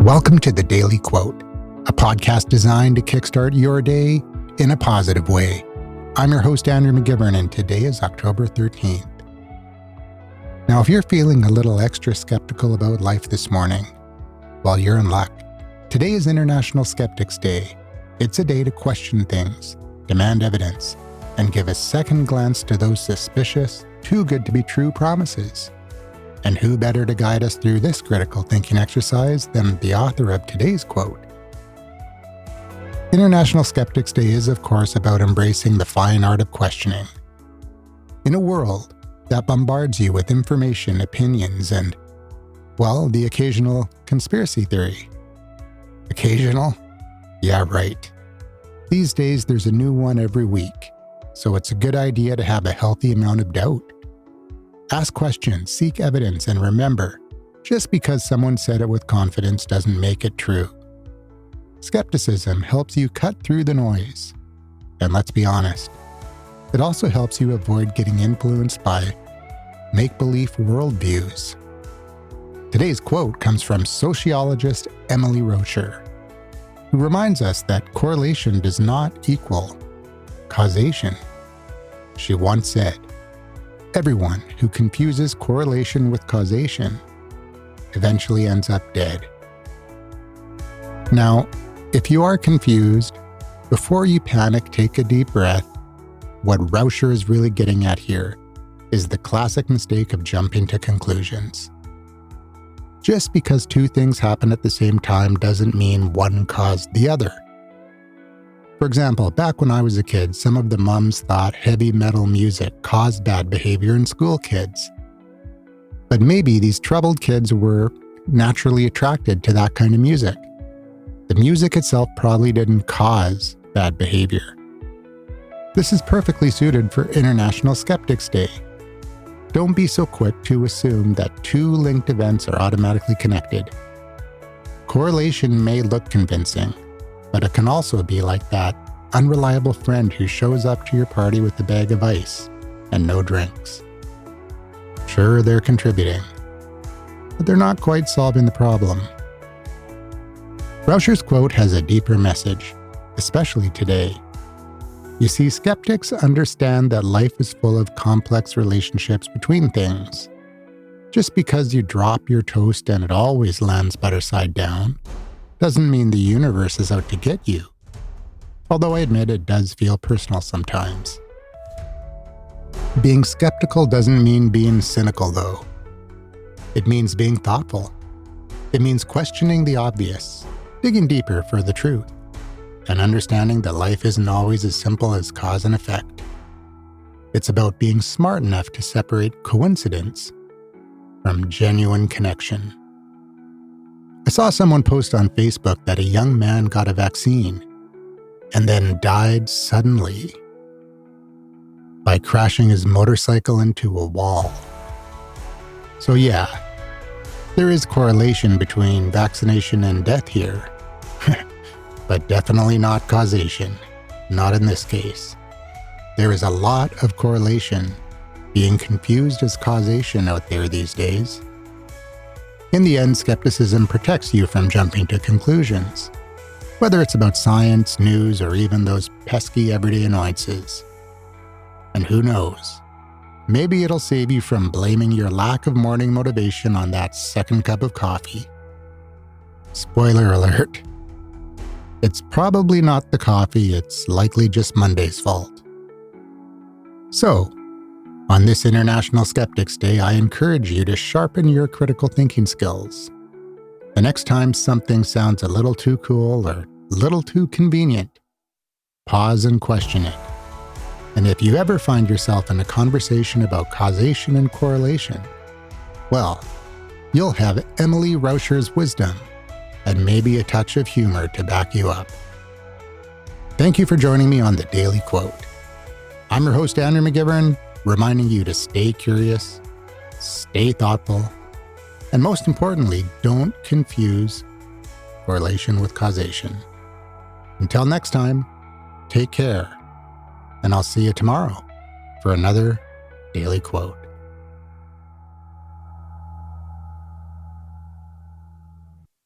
Welcome to the Daily Quote, a podcast designed to kickstart your day in a positive way. I'm your host, Andrew McGivern, and today is October 13th. Now, if you're feeling a little extra skeptical about life this morning, well, you're in luck. Today is International Skeptics Day. It's a day to question things, demand evidence, and give a second glance to those suspicious, too good to be true promises. And who better to guide us through this critical thinking exercise than the author of today's quote? International Skeptics Day is, of course, about embracing the fine art of questioning. In a world that bombards you with information, opinions, and, well, the occasional conspiracy theory. Occasional? Yeah, right. These days, there's a new one every week, so it's a good idea to have a healthy amount of doubt. Ask questions, seek evidence, and remember, just because someone said it with confidence doesn't make it true. Skepticism helps you cut through the noise. And let's be honest, it also helps you avoid getting influenced by make-believe worldviews. Today's quote comes from sociologist Emily Rauscher, who reminds us that correlation does not equal causation. She once said, "Everyone who confuses correlation with causation eventually ends up dead." Now, if you are confused, before you panic, take a deep breath. What Rauscher is really getting at here is the classic mistake of jumping to conclusions. Just because two things happen at the same time doesn't mean one caused the other. For example, back when I was a kid, some of the mums thought heavy metal music caused bad behavior in school kids. But maybe these troubled kids were naturally attracted to that kind of music. The music itself probably didn't cause bad behavior. This is perfectly suited for International Skeptics Day. Don't be so quick to assume that two linked events are automatically connected. Correlation may look convincing, but it can also be like that unreliable friend who shows up to your party with a bag of ice and no drinks. Sure, they're contributing, but they're not quite solving the problem. Rauscher's quote has a deeper message, especially today. You see, skeptics understand that life is full of complex relationships between things. Just because you drop your toast and it always lands butter side down, doesn't mean the universe is out to get you. Although I admit it does feel personal sometimes. Being skeptical doesn't mean being cynical, though. It means being thoughtful. It means questioning the obvious, digging deeper for the truth, and understanding that life isn't always as simple as cause and effect. It's about being smart enough to separate coincidence from genuine connection. I saw someone post on Facebook that a young man got a vaccine and then died suddenly by crashing his motorcycle into a wall. So yeah, there is correlation between vaccination and death here, but definitely not causation, not in this case. There is a lot of correlation being confused as causation out there these days. In the end, skepticism protects you from jumping to conclusions, whether it's about science, news, or even those pesky everyday annoyances. And who knows, maybe it'll save you from blaming your lack of morning motivation on that second cup of coffee. Spoiler alert, it's probably not the coffee, it's likely just Monday's fault. So, on this International Skeptics Day, I encourage you to sharpen your critical thinking skills. The next time something sounds a little too cool or a little too convenient, pause and question it. And if you ever find yourself in a conversation about causation and correlation, well, you'll have Emily Rauscher's wisdom and maybe a touch of humor to back you up. Thank you for joining me on the Daily Quote. I'm your host, Andrew McGivern, reminding you to stay curious, stay thoughtful, and most importantly, don't confuse correlation with causation. Until next time, take care, and I'll see you tomorrow for another Daily Quote.